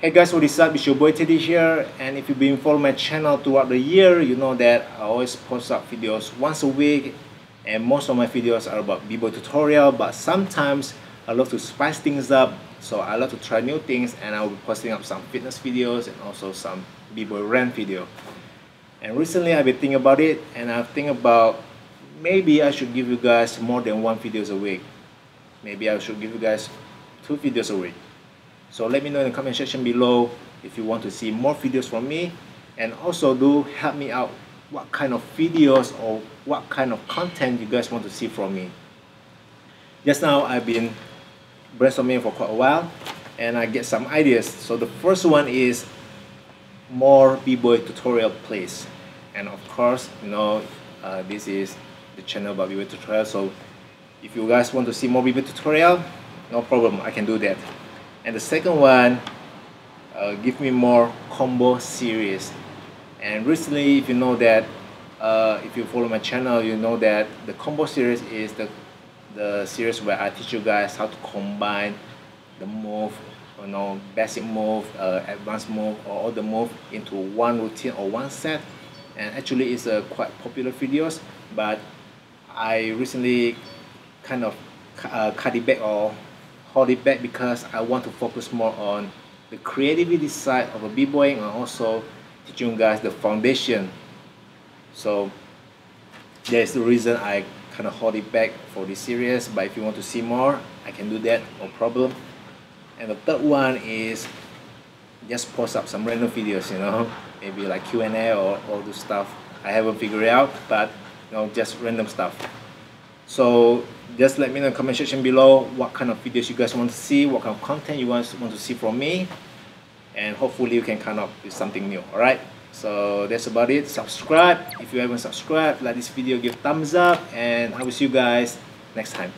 Hey guys, what is up? It's your boy Teddy here, and if you've been following my channel throughout the year, you know that I always post up videos once a week, and most of my videos are about b-boy tutorial, but sometimes I love to spice things up, so I love to try new things, and I'll be posting up some fitness videos and also some b-boy rant video. And recently I've been thinking about it, and I've think about maybe I should give you guys more than one videos a week. Maybe I should give you guys 2 videos a week. So let me know in the comment section below if you want to see more videos from me, and also do help me out what kind of videos or what kind of content you guys want to see from me. Just now I've been brainstorming for quite a while and I get some ideas. So the first one is more b-boy tutorial plays, and of course this is the channel about b-boy tutorial, so if you guys want to see more b-boy tutorial, no problem, I can do that. And the second one, give me more combo series. And recently, if you know that, if you follow my channel, you know that the combo series is the series where I teach you guys how to combine the move, basic move, advanced move, or all the move into one routine or one set. And actually, it's a quite popular videos, but I recently kind of cut it back or hold it back because I want to focus more on the creativity side of a b-boying and also teaching you guys the foundation. So that's the reason I kind of hold it back for this series, but if you want to see more, I can do that, no problem. And the third one is just post up some random videos, maybe like Q&A or all the stuff I haven't figured out, but just random stuff. So just let me know in the comment section below what kind of videos you guys want to see, what kind of content you guys want to see from me, and hopefully you can come up with something new. Alright, so that's about it. Subscribe if you haven't subscribed, like this video, give thumbs up, and I will see you guys next time.